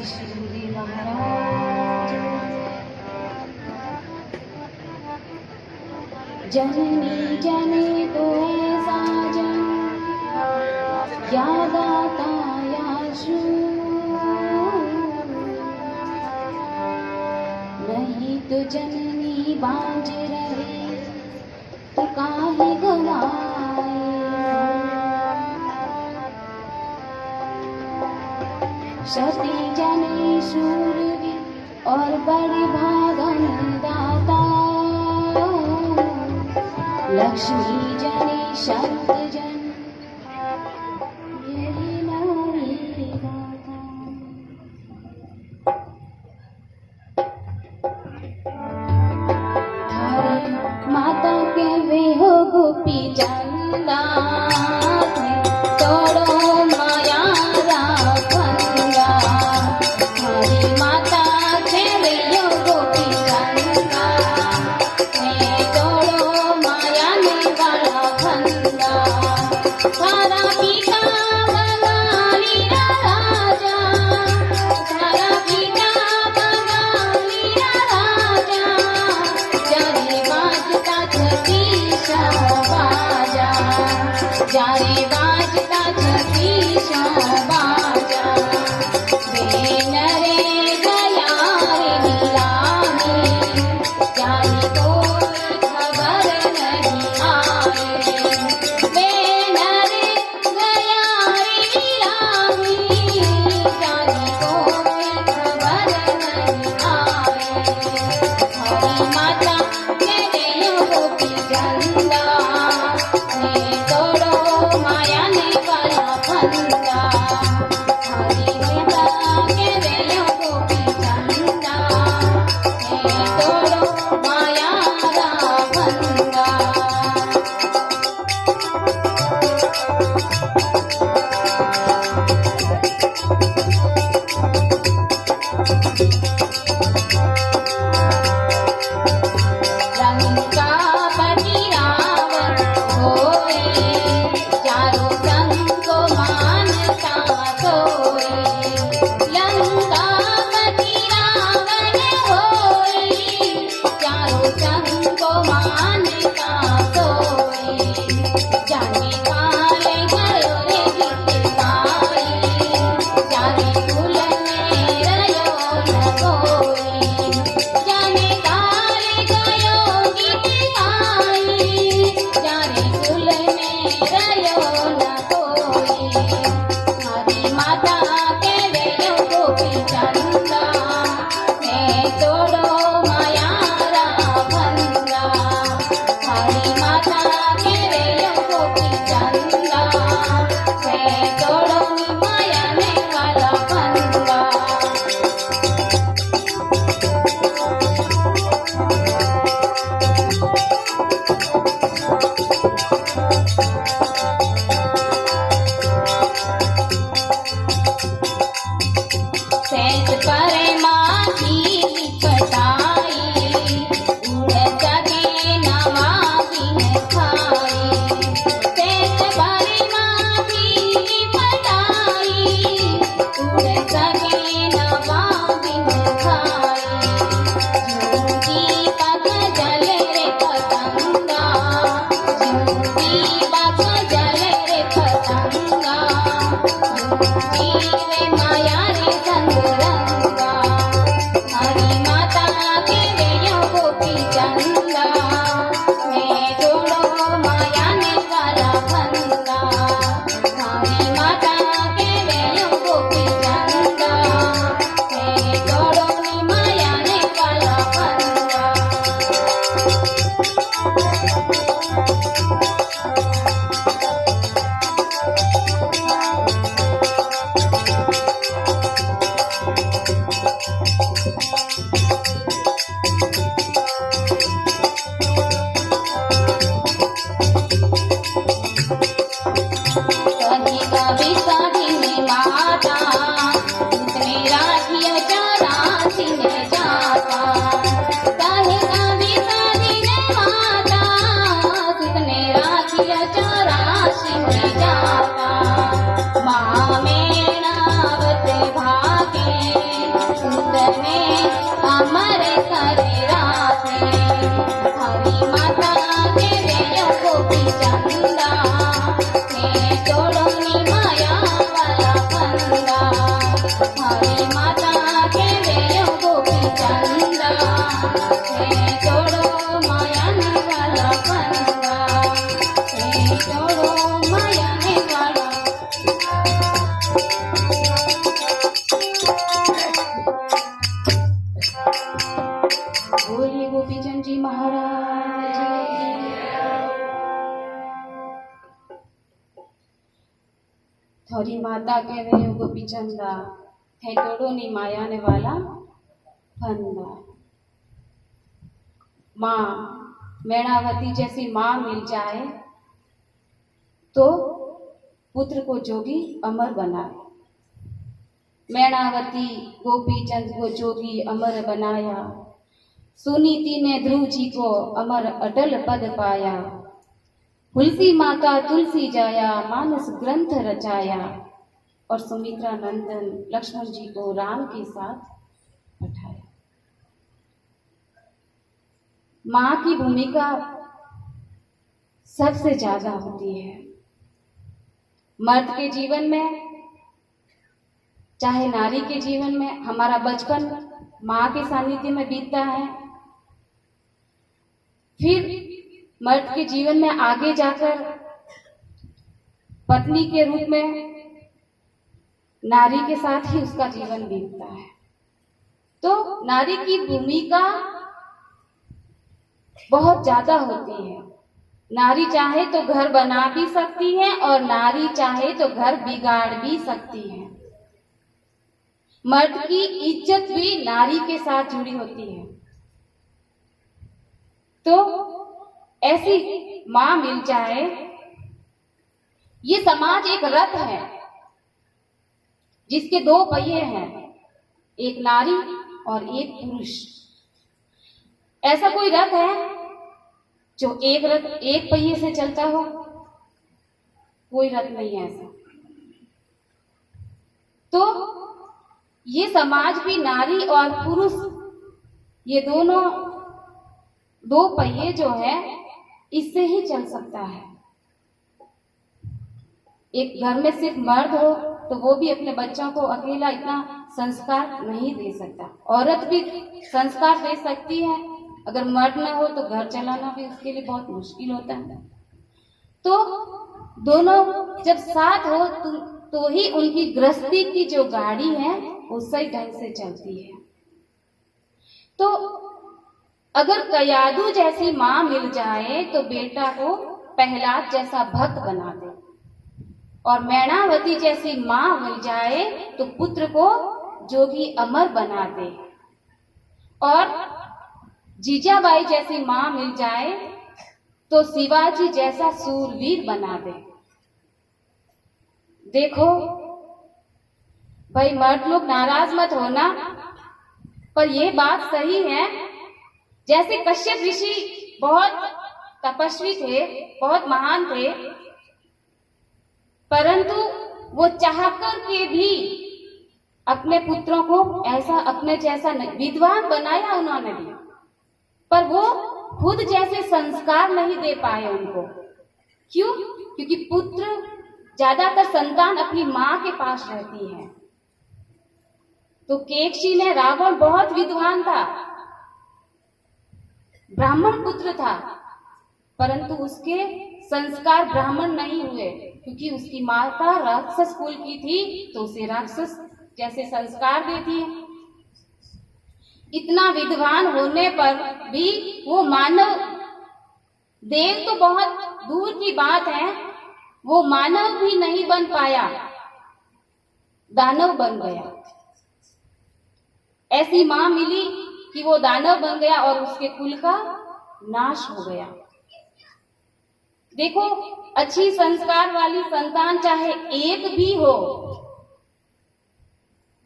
श्री महाराज जननी जने को ऐसा जन क्या गाता याशु नहीं तो जननी बाज रहे तो काहे गवाए सती जने शूरवीर और बड़े भागन दाता लक्ष्मी जने शब्द जन यही नारी गाथा थारे माता के वे हो गोपी चंदा तोड़ो माया राखंगा थारी माता के वे हो गोपी चंदा तोड़ो माया ने वाला खंदा थारा पिता बंगाली राजा थारा पिता बंगाली राजा जारे बाजता छतीश बाजा जारे बाजता छतीश बाजा बेन रे गया रे नीलामी जानी कोई खबर नहीं आए बेन रे गया रे नीलामी जानी कोई खबर नहीं आए हरी माता मेरे गोपी चंदा ने तोड़ो माया ने वाला फंदा हरी माता के वे गोपी चंदा ने तोड़ो माया रा फंदा लंका पति रावण होए चारों संग को मानता सोए लंका पति रावण होए चारों संग को मानता सोए जाने काले गयो रे गीत गाए जाने कुल में रयो न कोई जाने काले गयो गीत गाए जाने कुल में रयो न कोई हरी माता के वे गोपी चंदा ने तोड़ो माया रा फंदा हरी माता के वे गोपी चंदा ने तोड़ो माया ने वाला फंदा सेज परे माथी लिपटाई उड़ जगे नवा बिन खाई सेज परे माथी लिपटाई उड़ जगे नवा बिन खाई झूठी पग जल रे पतंगा झूठी पग जल रे पतंगा झूठी रे माया रे संग रंगा हरी माता के वे गोपी चंदा मैं तोड़ो माया ने वाला फंदा हरी माता के वे गोपी चंदा मैं तोड़ो माया ने वाला फंदा कभी कभी साथी ने माता जितने राखिया चौरासी ने जाता कभी कभी साथी ने माता जितने राखिया चौरासी ने जाता थोड़ी माता के वे गोपी चंदा थे तोड़ो नी माया ने वाला फंदा। माँ मैणावती जैसी माँ मिल जाए तो पुत्र को जोगी अमर बनाए। मैणावती गोपी चंद को जोगी अमर बनाया, सुनीति ने ध्रुव जी को अमर अटल पद पाया। तुलसी माता तुलसी जाया मानस ग्रंथ रचाया, और सुमित्रा नंदन लक्ष्मण जी को राम के साथ बैठाया। माँ की भूमिका सबसे ज्यादा होती है मर्द के जीवन में, चाहे नारी के जीवन में। हमारा बचपन माँ के सानिध्य में बीतता है, फिर मर्द के जीवन में आगे जाकर पत्नी के रूप में नारी के साथ ही उसका जीवन बीतता है। तो नारी की भूमिका बहुत ज्यादा होती है। नारी चाहे तो घर बना भी सकती है और नारी चाहे तो घर बिगाड़ भी सकती है। मर्द की इज्जत भी नारी के साथ जुड़ी होती है। तो ऐसी मां मिल जाए, ये समाज एक रथ है जिसके दो पहिए हैं, एक नारी और एक पुरुष। ऐसा कोई रथ है जो एक पहिए से चलता हो? कोई रथ नहीं है ऐसा। तो ये समाज भी नारी और पुरुष, ये दोनों दो पहिए जो है, इससे ही चल सकता है। एक घर में सिर्फ मर्द हो तो वो भी अपने बच्चों को अकेला इतना संस्कार नहीं दे सकता। औरत भी संस्कार दे सकती है, अगर मर्द ना हो तो घर चलाना भी उसके लिए बहुत मुश्किल होता है। तो दोनों जब साथ हो तो ही उनकी गृहस्थी की जो गाड़ी है वो सही ढंग से चलती है। तो अगर कयादू जैसी माँ मिल जाए तो बेटा को प्रहलाद जैसा भक्त बना दे, और मैणावती जैसी माँ मिल जाए तो पुत्र को जोगी अमर बना दे, और जीजाबाई जैसी माँ मिल जाए तो शिवाजी जैसा सूरवीर बना दे। देखो भाई, मर्द लोग नाराज मत होना, पर यह बात सही है। जैसे कश्यप ऋषि बहुत तपस्वी थे, बहुत महान थे, परंतु वो चाहकर के भी अपने पुत्रों को ऐसा अपने जैसा विद्वान बनाया उन्होंने भी, पर वो खुद जैसे संस्कार नहीं दे पाए उनको। क्यों? क्योंकि पुत्र ज्यादातर संतान अपनी माँ के पास रहती है। तो केकसी में रावण बहुत विद्वान था, ब्राह्मण पुत्र था, परंतु उसके संस्कार ब्राह्मण नहीं हुए, क्योंकि उसकी माता राक्षस कुल की थी, तो उसे राक्षस जैसे संस्कार देती है। इतना विद्वान होने पर भी वो मानव, देव तो बहुत दूर की बात है, वो मानव भी नहीं बन पाया, दानव बन गया। ऐसी मां मिली कि वो दानव बन गया और उसके कुल का नाश हो गया। देखो, अच्छी संस्कार वाली संतान चाहे एक भी हो,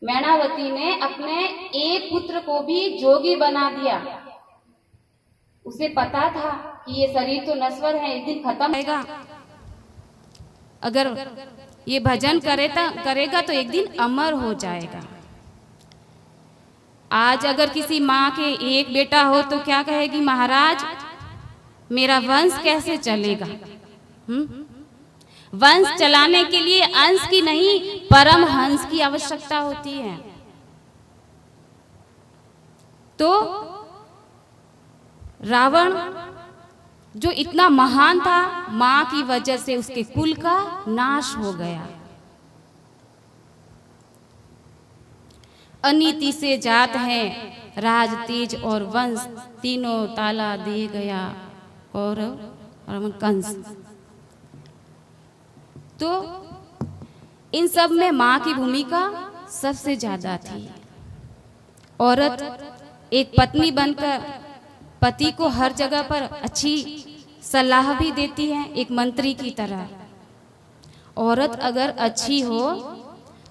मैणावती ने अपने एक पुत्र को भी जोगी बना दिया। उसे पता था कि ये शरीर तो नश्वर है, एक दिन खत्म होगा। अगर ये भजन करेगा तो एक दिन अमर हो जाएगा। आज अगर किसी माँ के एक बेटा हो तो क्या कहेगी, महाराज मेरा वंश कैसे चलेगा? वंश चलाने के लिए अंश की नहीं, परम हंस की आवश्यकता होती है। तो रावण जो इतना महान था, मां की वजह से उसके कुल का नाश हो गया। अनीति से जात है राज तेज और वंश, तीनों ताला दे गया कौरव और कंस। तो इन सब में माँ की भूमिका सबसे ज्यादा थी। औरत एक पत्नी बनकर पति को हर जगह पर अच्छी सलाह भी देती है, एक मंत्री की तरह। औरत अगर अच्छी हो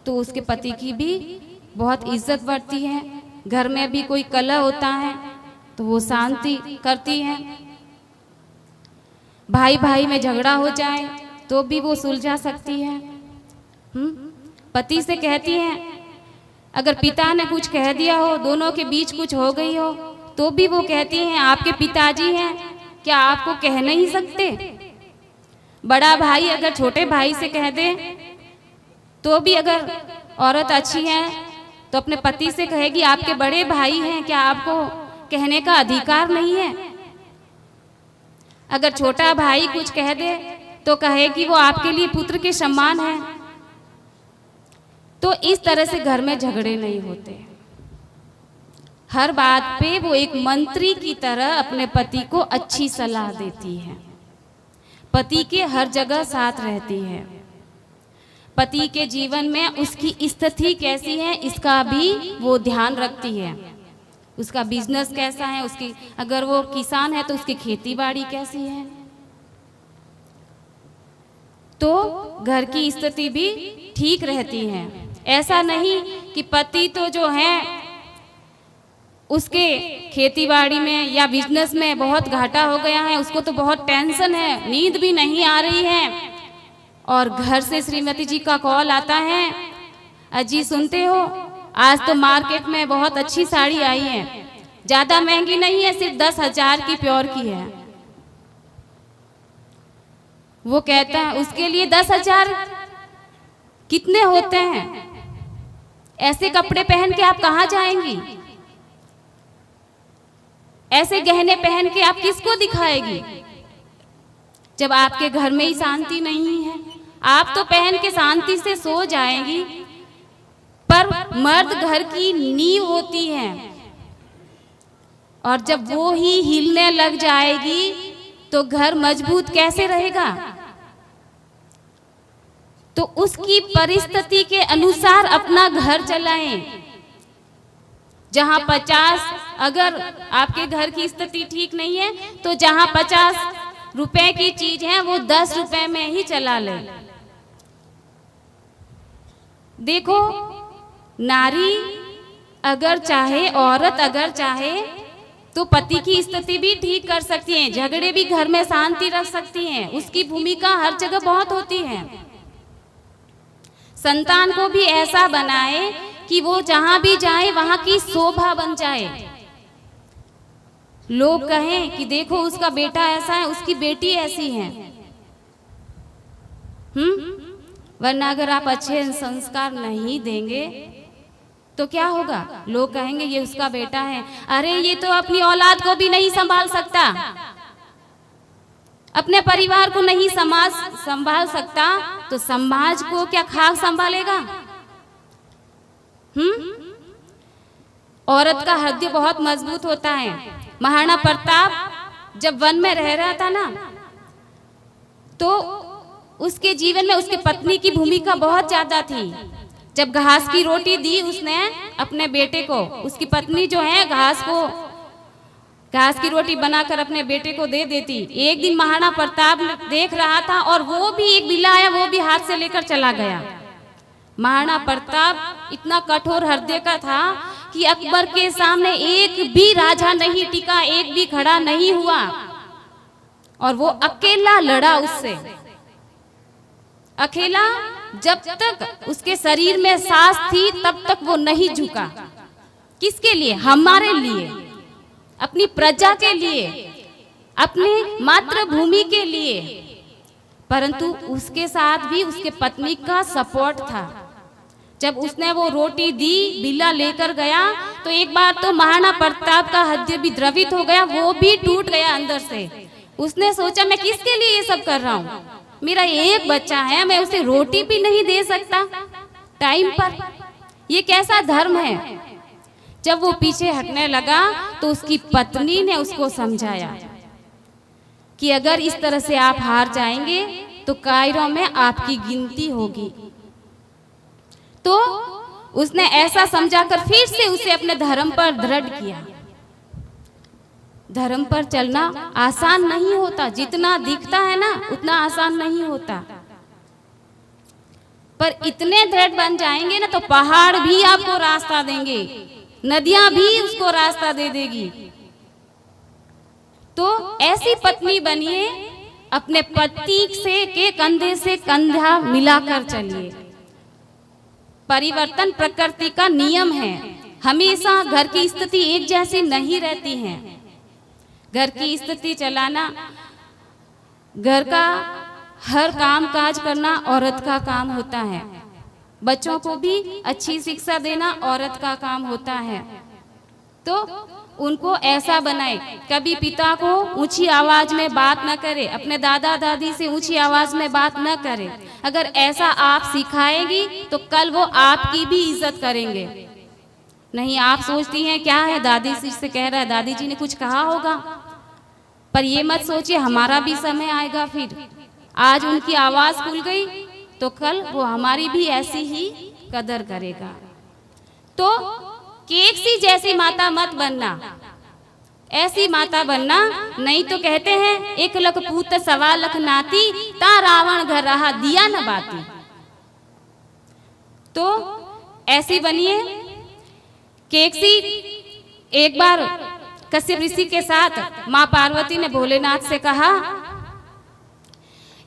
तो उसके पति की भी बहुत इज्जत बढ़ती है। घर में भी कोई कलह होता है तो वो शांति करती है। भाई भाई में झगड़ा हो जाए तो भी वो सुलझा सकती है। पति से कहती है, अगर पिता ने कुछ कह दिया हो, दोनों के बीच कुछ हो गई हो, तो भी वो कहती हैं आपके पिताजी हैं, क्या आपको कह नहीं सकते? बड़ा भाई अगर छोटे भाई से कह दे तो भी अगर औरत अच्छी है तो अपने पति से कहेगी आपके बड़े भाई हैं, क्या आपको कहने का अधिकार नहीं है? अगर छोटा भाई कुछ कह दे तो कहेगी वो आपके लिए पुत्र के समान है। तो इस तरह से घर में झगड़े नहीं होते। हर बात पे वो एक मंत्री की तरह अपने पति को अच्छी सलाह देती है, पति के हर जगह साथ रहती है। पति के जीवन में उसकी स्थिति कैसी है इसका भी वो ध्यान रखती है। उसका बिजनेस कैसा है, उसकी अगर वो किसान है तो उसकी खेती बाड़ी कैसी है। तो घर की स्थिति भी ठीक रहती है। ऐसा नहीं कि पति तो जो है उसके खेती बाड़ी में या बिजनेस में बहुत घाटा हो गया है, उसको तो बहुत टेंशन है, नींद भी नहीं आ रही है, और घर से श्रीमती जी का कॉल आता है, अजी सुनते हो आज तो मार्केट में बहुत अच्छी साड़ी आई है, ज्यादा महंगी नहीं है, सिर्फ 10,000 की प्योर की है। वो कहता है उसके लिए 10,000 कितने होते हैं, ऐसे कपड़े पहन के आप कहाँ जाएंगी, ऐसे गहने पहन के आप किसको दिखाएगी जब आपके घर में ही शांति नहीं है। आप तो पहन के शांति से सो जाएंगी, पर मर्द घर की नींव होती है, और जब वो ही हिलने लग जाएगी तो घर मजबूत कैसे रहेगा। तो उसकी परिस्थिति के अनुसार अपना घर चलाएं। जहां 50, अगर आपके घर की स्थिति ठीक नहीं है तो जहां 50 रुपए की चीज है वो 10 रुपए में ही चला ले। देखो, नारी अगर चाहे, औरत अगर चाहे तो पति की स्थिति भी ठीक कर सकती है, झगड़े भी घर में शांति रख सकती हैं। उसकी भूमिका हर जगह बहुत होती है। संतान को भी ऐसा बनाए कि वो जहां भी जाए वहां की शोभा बन जाए। लोग कहें कि देखो उसका बेटा ऐसा है, उसकी बेटी ऐसी है। वरना अगर आप अच्छे संस्कार नहीं देंगे तो क्या होगा, लोग कहेंगे ये उसका बेटा है, अरे ये तो अपनी औलाद को भी नहीं संभाल सकता, अपने परिवार को नहीं संभाल सकता, तो समाज को क्या खाक संभालेगा। औरत का हृदय बहुत मजबूत होता है। महाराणा प्रताप जब वन में रह रहा था ना, तो उसके जीवन में उसके पत्नी की भूमिका बहुत ज्यादा थी। जब घास की रोटी दी उसने अपने बेटे को, उसकी पत्नी जो है घास की रोटी बनाकर अपने बेटे को दे देती। एक दिन महाराणा प्रताप देख रहा था और वो भी एक बिल्ला आया, वो भी हाथ से लेकर चला गया। महाराणा प्रताप इतना कठोर हृदय का था कि अकबर के सामने एक भी राजा नहीं टिका, एक भी खड़ा नहीं हुआ, और वो अकेला लड़ा उससे। अकेला, जब तक उसके शरीर में सांस थी तब तक वो नहीं झुका। किसके लिए? हमारे लिए, अपनी प्रजा के लिए, अपनी मातृभूमि के लिए। परंतु उसके साथ भी उसके पत्नी का सपोर्ट था। जब उसने वो रोटी दी, बिल्ला लेकर गया, तो एक बार तो महाराणा प्रताप का हृदय भी द्रवित हो गया, वो भी टूट गया अंदर से। उसने सोचा मैं किसके लिए ये सब कर रहा हूँ, मेरा एक बच्चा है, मैं उसे रोटी भी नहीं दे सकता टाइम पर, ये कैसा धर्म है। जब वो पीछे हटने लगा तो उसकी पत्नी ने उसको समझाया कि अगर इस तरह से आप हार जाएंगे तो कायरों में आपकी गिनती होगी। तो उसने ऐसा समझाकर फिर से उसे अपने धर्म पर दृढ़ किया। धर्म पर चलना आसान नहीं होता, जितना दिखता है ना उतना आसान नहीं होता, पर इतने दृढ़ बन जाएंगे ना तो पहाड़ भी आपको रास्ता देंगे, नदियां भी उसको रास्ता दे देगी। तो ऐसी पत्नी बनिए, अपने पति से के कंधे से कंधा मिलाकर चलिए। परिवर्तन प्रकृति का नियम है, हमेशा घर की स्थिति एक जैसी नहीं रहती है। घर की स्थिति चलाना, घर का हर काम काज करना औरत का काम होता है। बच्चों को भी अच्छी शिक्षा देना औरत का काम होता है। तो उनको ऐसा बनाए, कभी पिता को ऊंची आवाज में बात न करे, अपने दादा दादी से ऊंची आवाज में बात न करे। अगर ऐसा आप सिखाएगी तो कल वो आपकी भी इज्जत करेंगे। नहीं, आप सोचती हैं क्या है, दादी से कह रहा है, दादी जी ने कुछ कहा होगा, पर ये मत सोचिए हमारा भी समय आएगा। फिर आज उनकी आवाज खुल गई तो कल वो हमारी भी ऐसी ही कदर करेगा। तो केक सी जैसी माता मत बनना, ऐसी माता बनना, नहीं तो कहते हैं 1 लख पूत 1.25 लाख नाती, ता रावण घर रहा दिया न बाती। तो ऐसी बनिए केक सी। एक बार कश्यप ऋषि के साथ माँ पार्वती ने भोलेनाथ से कहा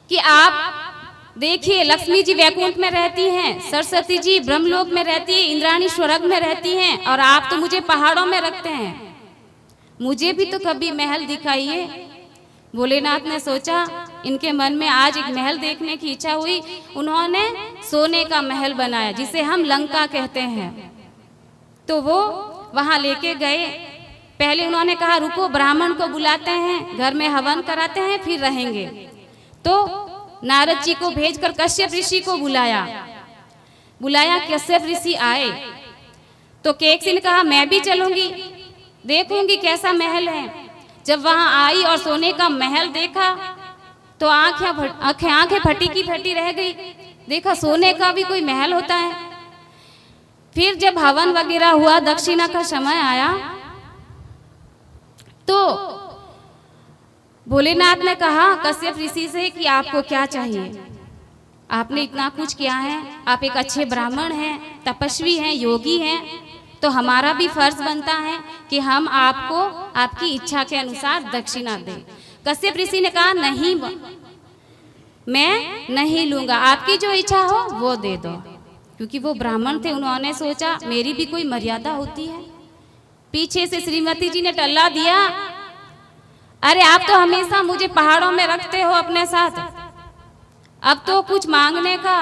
कि आप देखिए, लक्ष्मी जी वैकुंठ में रहती हैं, सरस्वती जी ब्रह्मलोक में रहती है, इंद्राणी स्वर्ग में रहती हैं, और आप तो मुझे पहाड़ों में रखते हैं, मुझे भी तो कभी महल दिखाइए। भोलेनाथ ने सोचा, इनके मन में आज एक महल देखने की इच्छा हुई। उन्होंने सोने का महल बनाया जिसे हम लंका कहते हैं। तो वो वहां लेके गए। पहले उन्होंने कहा रुको, ब्राह्मण को बुलाते हैं, घर में हवन कराते हैं, फिर रहेंगे। तो नारद जी को भेजकर कश्यप ऋषि को बुलाया। कश्यप ऋषि आए तो केकसी ने कहा मैं भी चलूंगी, देखूंगी कैसा महल है। जब वहां आई और सोने का महल देखा तो आंखें फटी की फटी रह गई। देखा सोने का भी कोई महल होता है। फिर जब हवन वगैरह हुआ, दक्षिणा का समय आया, तो भोलेनाथ ने कहा कश्यप ऋषि से कि आपको क्या चाहिए, आपने इतना कुछ किया है, आप एक अच्छे ब्राह्मण हैं, तपस्वी हैं, योगी हैं, तो हमारा भी फर्ज बनता है कि हम आपको आपकी इच्छा के अनुसार दक्षिणा दें। कश्यप ऋषि ने कहा नहीं, मैं नहीं लूंगा, आपकी जो इच्छा हो वो दे दो। क्योंकि वो ब्राह्मण थे, उन्होंने सोचा मेरी भी कोई मर्यादा होती है। पीछे से श्रीमती जी ने टल्ला दिया, अरे आप तो हमेशा मुझे पहाड़ों में रखते हो अपने साथ, अब तो कुछ मांगने का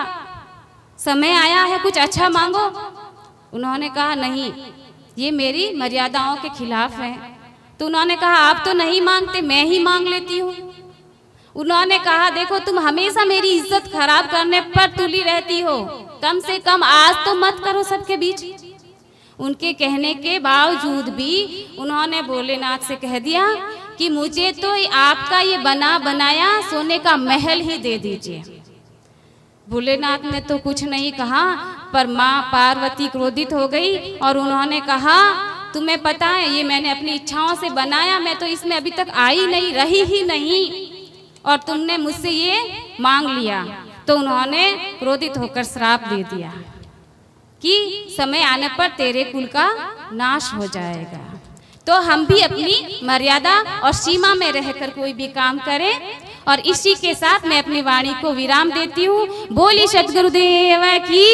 समय आया है, कुछ अच्छा मांगो। उन्होंने कहा नहीं, ये मेरी मर्यादाओं के खिलाफ है। तो उन्होंने कहा आप तो नहीं मांगते, मैं ही मांग लेती हूँ। उन्होंने कहा देखो तुम हमेशा मेरी इज्जत खराब करने पर तुली रहती हो, कम से कम आज तो मत करो सबके बीच। उनके कहने के बावजूद भी उन्होंने भोलेनाथ से कह दिया कि मुझे तो आपका ये बना बनाया सोने का महल ही दे दीजिए। भोलेनाथ ने तो कुछ नहीं कहा, पर माँ पार्वती क्रोधित हो गई और उन्होंने कहा तुम्हें पता है ये मैंने अपनी इच्छाओं से बनाया, मैं तो इसमें अभी तक आई नहीं, रही ही नहीं, और तुमने मुझसे ये मांग लिया। तो उन्होंने क्रोधित होकर श्राप दे दिया कि समय आने पर तेरे कुल का नाश हो जाएगा। तो हम भी अपनी मर्यादा और सीमा में रहकर कोई भी काम करें। और इसी के साथ मैं अपनी वाणी को विराम देती हूँ। बोली सद्गुरुदेव की